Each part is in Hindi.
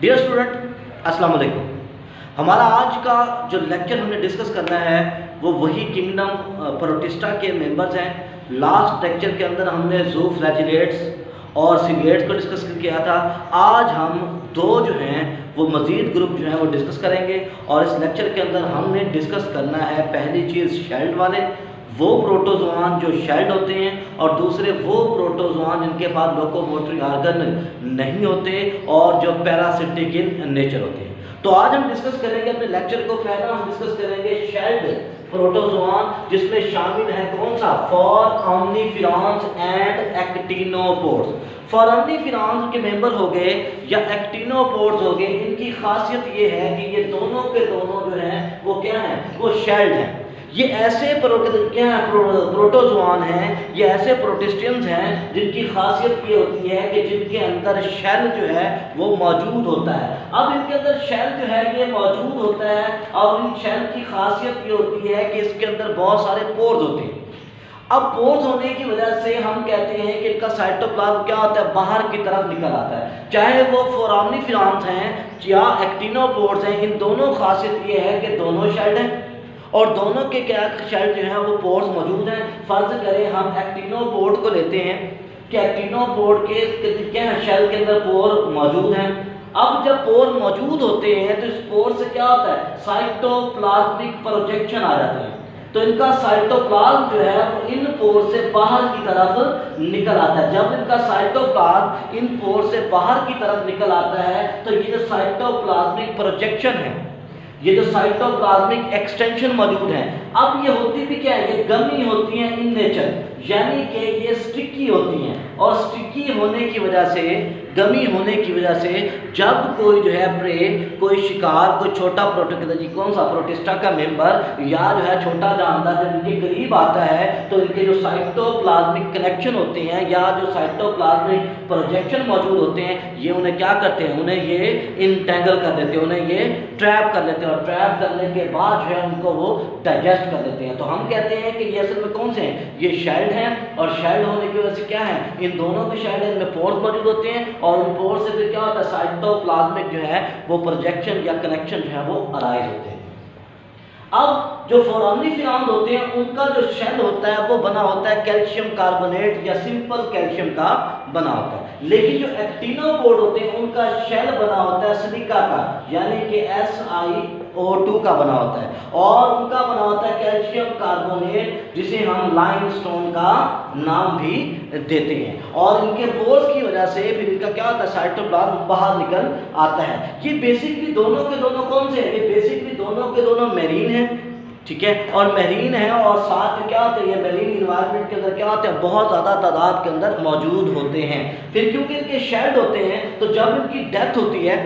डियर स्टूडेंट, अस्सलाम वालेकुम। हमारा आज का जो लेक्चर हमने डिस्कस करना है वो वही किंगडम प्रोटिस्टा के मेंबर्स हैं। लास्ट लेक्चर के अंदर हमने ज़ूफ्लैजिलेट्स और सिगरेट्स को डिस्कस किया था। आज हम दो जो हैं वो मज़ीद ग्रुप जो हैं वो डिस्कस करेंगे और इस लेक्चर के अंदर हमने डिस्कस करना है पहली चीज़ शेल्ड वाले, वो प्रोटोजोआन जो शेल्ड होते हैं, और दूसरे वो प्रोटोजोआन जिनके पास लोकोमोटरी ऑर्गन नहीं होते और जो पैरासिटिक इन नेचर होते हैं। तो आज हम डिस्कस करेंगे अपने लेक्चर को, पहला हम डिस्कस करेंगे शेल्ड प्रोटोजोआन, जिसमें शामिल है कौन सा, फोराम्निफेरॉन्स एंड एक्टिनोपोड्स। फोराम्निफेरॉन्स के मेंबर हो गए या एक्टिनोपोड्स हो गए, इनकी खासियत ये है कि ये दोनों के दोनों जो हैं वो क्या हैं, वो शेल्ड हैं। ये ऐसे प्रोटोजोआन हैं, ये ऐसे प्रोटिस्टियंस हैं जिनकी खासियत ये होती है कि जिनके अंदर शेल जो है वो मौजूद होता है। अब इनके अंदर शेल जो है ये मौजूद होता है और इन शेल की खासियत ये होती है कि इसके अंदर बहुत सारे पोर्स होते हैं। अब पोर्स होने की वजह से हम कहते हैं कि इनका साइटोप्लाज्म क्या होता है, बाहर की तरफ निकल आता है। चाहे वो फोराम्निफेरॉन्स हैं या एक्टिनोपोड्स हैं, इन दोनों खासियत ये है कि दोनों शेल्ड हैं और दोनों के क्या शेल जो है वो पोर्स मौजूद हैं। फर्ज करें हम एक्टिनोपोड को लेते हैं कि एक्टिनोपोड के क्या है, शेल के अंदर पोर मौजूद हैं। अब जब पोर मौजूद होते हैं तो इस पोर से क्या होता है, साइटोप्लाज्मिक प्रोजेक्शन आ जाते हैं। तो इनका साइटोप्लाज्म जो है वो इन पोर से बाहर की तरफ निकल आता है। जब इनका साइटोप्लाज्म इन पोर से बाहर की तरफ निकल आता है तो ये जो साइटोप्लाज्मिक प्रोजेक्शन है, ये जो साइटोप्लाज्मिक एक्सटेंशन मौजूद है, अब ये होती भी क्या है, ये गमी होती हैं इन नेचर, यानी कि ये स्टिकी होती हैं। और स्टिकी होने की वजह से, गमी होने की वजह से जब कोई जो है प्रे, कोई शिकार, कोई छोटा कौन सा प्रोटिस्टा का मेंबर या जो है छोटा जानदार जब इनके करीब आता है तो इनके जो साइटोप्लाज्मिक कनेक्शन होते हैं या जो साइटोप्लाज्मिक प्रोजेक्शन मौजूद होते हैं, ये उन्हें क्या करते हैं, उन्हें ये इंटेंगल कर देते हैं, उन्हें ये ट्रैप कर लेते हैं और ट्रैप करने के बाद जो है उनको वो डाइजेस्ट कर देते हैं। तो हम कहते हैं कि ये असल में कौन से हैं, ये शेल्ड हैं। और शेल्ड होने की वजह से क्या है, इन दोनों के शेल्ड हैं, इनमें पोर्स मौजूद होते हैं और उन पोर्स से फिर क्या होता है, साइटोप्लाज्मिक जो है वो प्रोजेक्शन या कनेक्शन जो है वो अराइज होते हैं। अब जो फोराम्निफेरॉन्स होते हैं उनका जो शेल होता है वो बना होता है कैल्शियम कार्बोनेट या सिंपल कैल्शियम का बना होता है। लेकिन जो एक्टिनोपोड होते हैं उनका शेल बना होता है सिलिका का, यानी कि SiO2 का बना होता है, और उनका बना होता है कैल्शियम कार्बोनेट, जिसे हम लाइमस्टोन का नाम भी देते हैं। और इनके पोर्स की वजह से फिर इनका क्या होता है, साइटोप्लाज्म बाहर निकल आता है। ये बेसिकली दोनों के दोनों कौन से हैं, ये बेसिकली दोनों के दोनों मेरीन हैं, ठीक है, और मेरीन है और साथ में क्या होता है, ये मेरीन इन्वायरमेंट के अंदर क्या होते हैं, बहुत ज़्यादा तादाद के अंदर मौजूद होते हैं। फिर क्योंकि इनके शेल्ड होते हैं तो जब इनकी डेथ होती है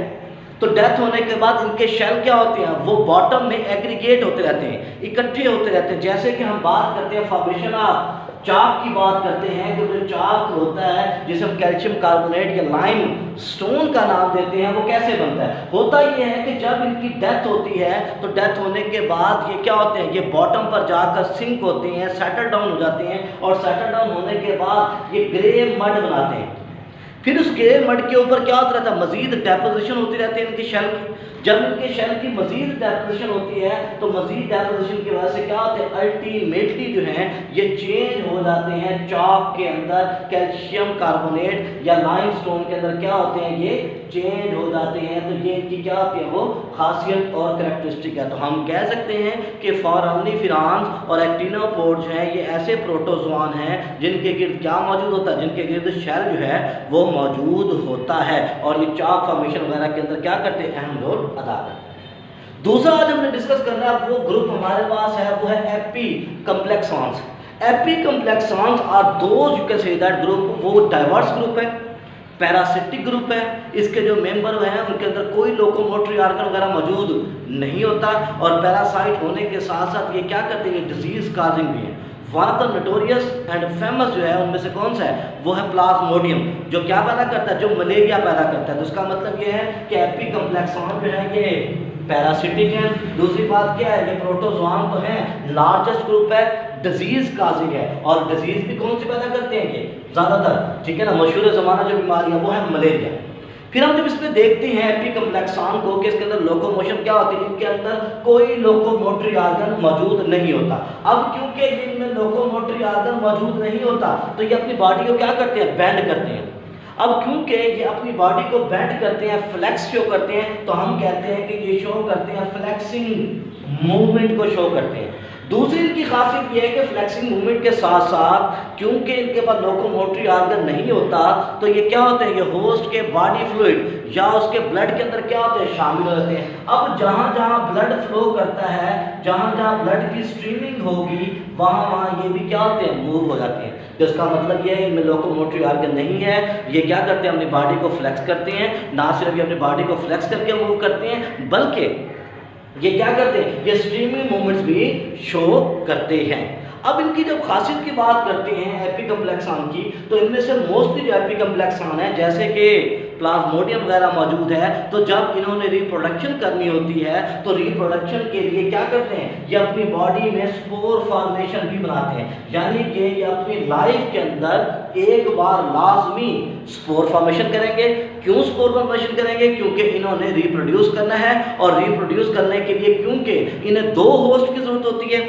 तो डेथ होने के बाद इनके शेल क्या होते हैं, वो बॉटम में एग्रीगेट होते रहते हैं, इकट्ठे होते रहते हैं। जैसे कि हम बात करते हैं फॉर्मेशन ऑफ चाक की बात करते हैं कि जो चाक होता है जिसे हम कैल्शियम कार्बोनेट या लाइम स्टोन का नाम देते हैं, वो कैसे बनता है, होता ये है कि जब इनकी डेथ होती है तो डेथ होने के बाद ये क्या होते हैं, ये बॉटम पर जाकर सिंक होते हैं, सेटल डाउन हो जाते हैं, और सेटल डाउन होने के बाद ये ग्रे मड बनाते हैं। फिर उस ग्रे मड के ऊपर क्या होता रहता है, मजीद डेपोजिशन होती रहती है इनके शेल की। जब इनके शेल की मजीद डेपोजिशन होती है तो मजीद डेपोजिशन की वजह से क्या होता है, अल्टीमेटली जो है ये चेंज हो जाते हैं चाक के अंदर, कैल्शियम कार्बोनेट या लाइमस्टोन के अंदर क्या होते हैं, ये चेंज हो जाते हैं। तो ये इनकी क्या होती है, वो खासियत और कैरेक्टरिस्टिक है। तो हम कह सकते हैं कि फोराम्निफेरॉन्स और एक्टिनोपोड जो है ये ऐसे प्रोटोजोआन हैं जिनके गिर्द क्या मौजूद होता है, जिनके गिर्द शेल जो है वो मौजूद होता है, और ये चाक फॉर्मेशन वगैरह के अंदर क्या करते हैं, अहम रोल अदा करते हैं। दूसरा आज हमने डिस्कस करना है वो ग्रुप हमारे पास है, वो है apicomplexans. Apicomplexans are those you can say that group, वो डाइवर्स ग्रुप है, पैरासिटिक ग्रुप है। इसके जो मेंबर हैं उनके अंदर कोई लोकोमोटरी ऑर्गन वगैरह मौजूद नहीं होता, और पैरासाइट होने के साथ साथ ये क्या करते हैं, डिजीज काजिंग भी है। One of the notorious and famous जो है उनमें से कौन सा है, वो है प्लाज्मोडियम, जो क्या पैदा करता है, जो मलेरिया पैदा करता है। तो इसका मतलब ये है कि एपीकम्प्लेक्सॉन जो है ये पैरासिटिक है। दूसरी बात क्या है, ये प्रोटोजोआन तो है, लार्जेस्ट ग्रुप है, डिजीज काजिंग है, और डिजीज भी कौन सी पैदा करते हैं ये ज़्यादातर, ठीक है ना, मशहूर ज़माना जो बीमारी है वो है मलेरिया। फिर हम जब इसमें देखते हैं एपिकम्प्लेक्सान को कि इसके अंदर लोकोमोशन क्या होती है, इनके अंदर कोई लोकोमोटरी ऑर्गन मौजूद नहीं होता। अब क्योंकि इनमें लोकोमोटरी ऑर्गन मौजूद नहीं होता तो ये अपनी बॉडी को क्या करते हैं, बेंड करते हैं। अब क्योंकि ये अपनी बॉडी को बेंड करते हैं, फ्लेक्स शो करते हैं, तो हम कहते हैं कि ये शो करते हैं, फ्लेक्सिंग मूवमेंट को शो करते हैं। दूसरी इनकी खासियत ये है कि फ्लेक्सिंग मूवमेंट के साथ साथ क्योंकि इनके पास लोकोमोटरी ऑर्गन नहीं होता तो ये क्या होते हैं, ये होस्ट के बॉडी फ्लूइड या उसके ब्लड के अंदर क्या होते हैं, शामिल हो जाते हैं। अब जहाँ जहाँ ब्लड फ्लो करता है, जहाँ जहाँ ब्लड की स्ट्रीमिंग होगी, वहाँ वहाँ ये भी क्या होते हैं, मूव हो जाते हैं। जिसका मतलब ये है इनमें लोकोमोटरी ऑर्गन नहीं है, ये क्या करते हैं, अपनी बॉडी को फ्लेक्स करते हैं। ना सिर्फ ये अपनी बॉडी को फ्लेक्स करके मूव करते हैं, बल्कि ये क्या करते हैं, ये स्ट्रीमिंग मूवमेंट्स भी शो करते हैं। अब इनकी जब खासियत की बात करते हैं एपिकम्प्लेक्सान की, तो इनमें से मोस्टली जो एपिकम्प्लेक्सान है, जैसे कि प्लाज्मोडियम वगैरह मौजूद है, तो जब इन्होंने रिप्रोडक्शन करनी होती है तो रिप्रोडक्शन के लिए क्या करते हैं, ये अपनी बॉडी में स्पोर फॉर्मेशन भी बनाते हैं। यानी कि ये अपनी लाइफ के अंदर एक बार लाजमी स्पोर फॉर्मेशन करेंगे। क्यों स्पोर फॉर्मेशन करेंगे, क्योंकि इन्होंने रिप्रोड्यूस करना है, और रिप्रोड्यूस करने के लिए क्योंकि इन्हें दो होस्ट की जरूरत होती है,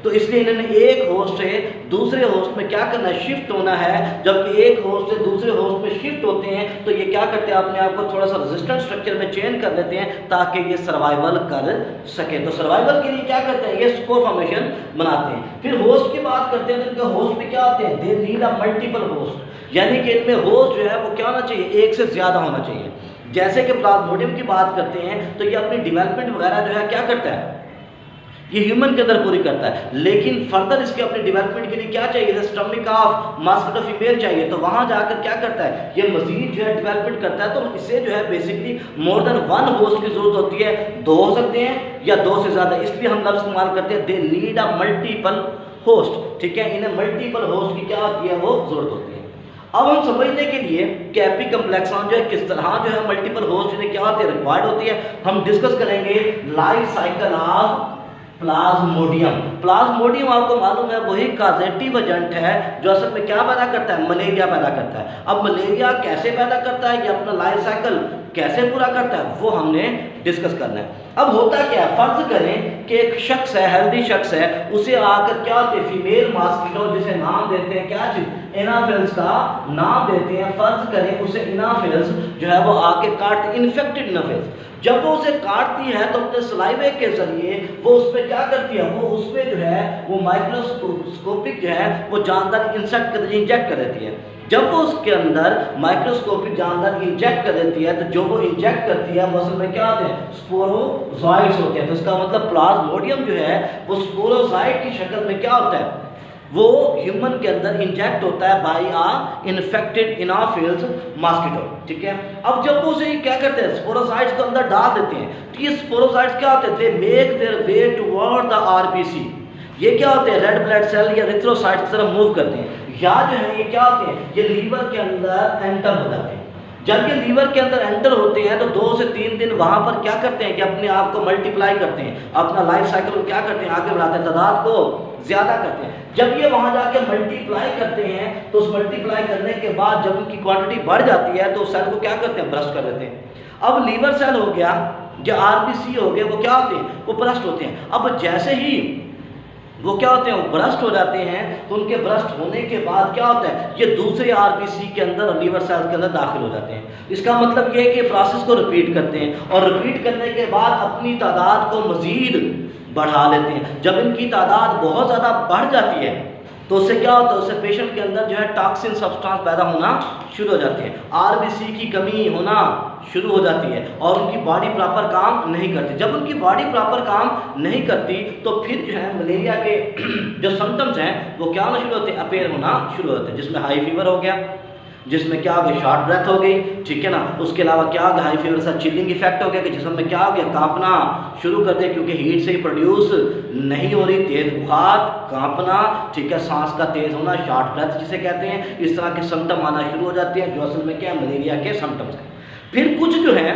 तो इसलिए इन्होंने एक होस्ट से दूसरे होस्ट में क्या करना है, शिफ्ट होना है। जब एक होस्ट से दूसरे होस्ट में शिफ्ट होते हैं तो ये क्या करते हैं, अपने आप को थोड़ा सा रेजिस्टेंट स्ट्रक्चर में चेंज कर लेते हैं ताकि ये सर्वाइवल कर सके। तो सर्वाइवल के लिए क्या करते हैं, ये स्पोर फॉर्मेशन बनाते हैं। फिर होस्ट की बात करते हैं तो इनके होस्ट में क्या होते हैं, they need a multiple host, यानी कि इनमें होस्ट जो है वो क्या होना चाहिए, एक से ज़्यादा होना चाहिए। जैसे कि प्लाज्मोडियम की बात करते हैं तो ये अपनी डेवलपमेंट वगैरह जो है क्या करता है, ये ह्यूमन के अंदर पूरी करता है, लेकिन फर्दर इसके अपने डेवलपमेंट के लिए क्या चाहिए, स्टमक ऑफ मस्किटो फीमेल चाहिए, तो वहां जाकर क्या करता है, ये मजीद जो है डेवलपमेंट करता है। तो इससे जो है basically more than one host की जरूरत होती है, दो हो सकते हैं या दो से ज्यादा, इसलिए हम लफ्ज इस्तेमाल करते हैं they need a multiple host. ठीक है, इन्हें मल्टीपल होस्ट की क्या होती है, वो जरूरत होती है। अब हम समझने के लिए कि एपिकम्प्लेक्सान जो है किस तरह जो है मल्टीपल होस्ट इन्हें क्या होती है, रिक्वायर्ड होती है, हम डिस्कस करेंगे life cycle of Plasmodium. Plasmodium आपको मालूम है वही काजेटिव एजेंट है जो असल में क्या पैदा करता है, मलेरिया पैदा करता है। अब मलेरिया कैसे पैदा करता है, ये अपना लाइफ साइकिल कैसे पूरा करता है, वो हमने डिस्कस करना है। अब होता क्या है, फर्ज करें कि एक शख्स है, हेल्दी शख्स है, उसे आकर क्या होते हैं, फीमेल मॉस्किटो जिसे नाम देते हैं क्या चीज, एनाफिल्स का नाम देते हैं। फर्ज करें उसे एनाफिल्स जो है वो आके काटते, इन्फेक्टेड एनाफिल्स, जब वो उसे काटती है तो अपने सलाइवे के जरिए वो उसमें क्या करती है, वो उसमें जो है वो माइक्रोस्कोपिक जो है वो जानदार इंसेक्ट इंजेक्ट कर देती है। जब वो उसके अंदर माइक्रोस्कोपिक जानदार इंजेक्ट कर देती है तो जो वो इंजेक्ट करती है वो असल में क्या होते हैं, स्पोरोजोइट्स होते हैं। तो इसका मतलब प्लाज्मोडियम जो है वो स्पोरोजोइट की शक्ल में क्या होता है, वो ह्यूमन के अंदर इंजेक्ट होता है बाय आ इन्फेक्टेड एनाफिल्स मॉस्किटो। ठीक है, अब जब वो उसे क्या करते हैं, स्पोरोसाइट्स को अंदर डाल देते हैं, तो ये स्पोरोसाइट्स क्या होते हैं, they make their way toward the RBC. ये क्या होते हैं, रेड ब्लड सेल या एरिथ्रोसाइट्स की तरफ मूव करते हैं, या जो है ये क्या होते हैं, ये लीवर के अंदर एंटर हो जाते हैं। जब ये लीवर के अंदर एंटर होते हैं तो 2 से 3 दिन वहां पर क्या करते हैं कि अपने आप को मल्टीप्लाई करते हैं, अपना लाइफ साइकिल को क्या करते हैं, आगे बढ़ाते हैं, तादाद को ज्यादा करते हैं। जब ये वहां जाके मल्टीप्लाई करते हैं तो उस मल्टीप्लाई करने के बाद जब उनकी क्वांटिटी बढ़ जाती है तो उस सेल को क्या करते हैं, ब्रस्ट कर देते हैं। अब लीवर सेल हो गया या आरबीसी हो गए, वो क्या होते हैं, वो ब्रस्ट होते हैं। अब जैसे ही वो क्या होते हैं, वो ब्रस्ट हो जाते हैं, तो उनके ब्रस्ट होने के बाद क्या होता है, ये दूसरे आरबीसी के अंदर और लीवर सेल्स के अंदर दाखिल हो जाते हैं। इसका मतलब ये है कि प्रोसेस को रिपीट करते हैं और रिपीट करने के बाद अपनी तादाद को मजीद बढ़ा लेते हैं। जब इनकी तादाद बहुत ज़्यादा बढ़ जाती है तो उससे क्या होता है, उससे पेशेंट के अंदर जो है टॉक्सिन सब्सटेंस पैदा होना शुरू हो जाती है, आरबीसी की कमी होना शुरू हो जाती है और उनकी बॉडी प्रॉपर काम नहीं करती। जब उनकी बॉडी प्रॉपर काम नहीं करती तो फिर जो है मलेरिया के जो सिम्टम्स हैं वो क्या होना शुरू होते हैं, अपेयर होना शुरू होते हैं, जिसमें हाई फीवर हो गया, जिसमें क्या हो गया, शॉर्ट ब्रेथ हो गई। ठीक है ना, उसके अलावा क्या हो गया, हाई फीवर के साथ चिलिंग इफेक्ट हो गया कि जिसम में क्या हो गया, कांपना शुरू कर दिया क्योंकि हीट से ही प्रोड्यूस नहीं हो रही, तेज बुखार, कांपना, ठीक है, सांस का तेज होना, शॉर्ट ब्रेथ जिसे कहते हैं, इस तरह के सिम्टम आना शुरू हो जाते हैं जो असल में क्या है, मलेरिया के सिम्टम्स हैं। फिर कुछ जो है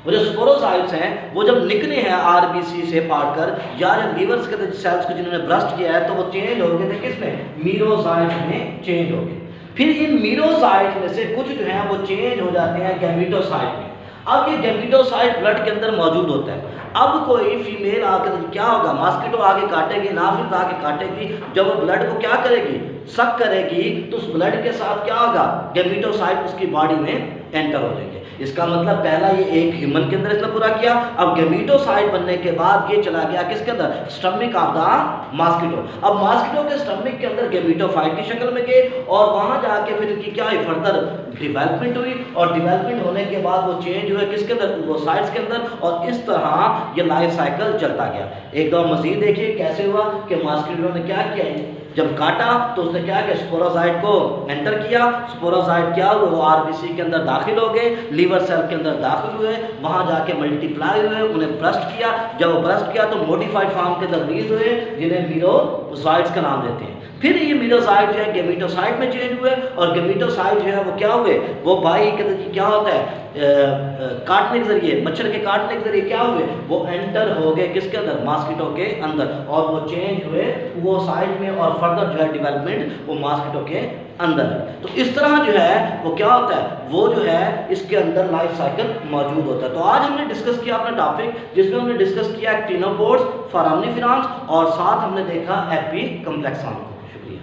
वो जो स्पोरोसाइट्स हैं वो जब निकले हैं आरबीसी से फाड़कर या लीवर्स के सेल्स को जिन्होंने ब्रस्ट किया है तो वो चेंज हो गए थे किसमें, मीरोसाइट्स में चेंज हो गए। फिर इन मीरोसाइट में से कुछ जो है वो चेंज हो जाते हैं गैमेटोसाइट में। अब ये गैमेटोसाइट ब्लड के अंदर मौजूद होता है। अब कोई फीमेल आकर क्या होगा, मॉस्किटो आगे काटेगी, नाफिज आगे काटेगी, जब वो ब्लड को क्या करेगी, सक करेगी, तो उस ब्लड के साथ क्या होगा, गैमेटोसाइट उसकी बॉडी में एंटर हो जाएंगे। इसका मतलब पहला ये एक ह्यूमन के अंदर इसने पूरा किया, अब गैमेटोसाइट बनने के बाद ये चला गया किसके अंदर, स्टमक ऑफ द मॉस्किटो। अब मॉस्किटो के स्टमक के अंदर गैमेटोफाइट की शक्ल में गए और वहां जाके फिर इनकी क्या हुई, फर्दर डेवलपमेंट हुई और डेवलपमेंट होने के बाद वो चेंज हुए किसके अंदर, ओवोसाइट्स के अंदर, और इस तरह ये लाइफ साइकिल चलता गया। एक दो मजीद देखिए कैसे हुआ कि मॉस्किटो ने क्या किया, जब काटा तो उसने क्या किया, स्पोरोसाइट को एंटर किया, स्पोरोसाइट क्या हुए, वो आरबीसी के अंदर दाखिल हो गए, लीवर सेल के अंदर दाखिल हुए, वहां जाके मल्टीप्लाई हुए, उन्हें ब्रस्ट किया, जब वो ब्रस्ट किया तो मॉडिफाइड फॉर्म के अंदर रिलीज हुए, जिन्हें मीरोसाइट्स का नाम देते हैं। फिर ये मीरोसाइट जो है गैमेटोसाइट में चेंज हुए और गैमेटोसाइट जो है वो क्या हुए, वो भाई के अंदर क्या होता है, काटने के जरिए, मच्छर के काटने के जरिए क्या हुए, वो एंटर हो गए किसके अंदर, मॉस्किटो के अंदर, और वो चेंज हुए वो साइड में और फर्दर जो है डेवलपमेंट वो मॉस्किटो के अंदर है। तो इस तरह जो है वो क्या होता है, वो जो है इसके अंदर लाइफ साइकिल मौजूद होता है। तो आज हमने डिस्कस किया अपना टॉपिक, जिसमें हमने डिस्कस किया एक्टिनोपोड्स, फोरामिनिफेरॉन्स और साथ हमने देखा एपी कम्प्लेक्सॉन को। शुक्रिया।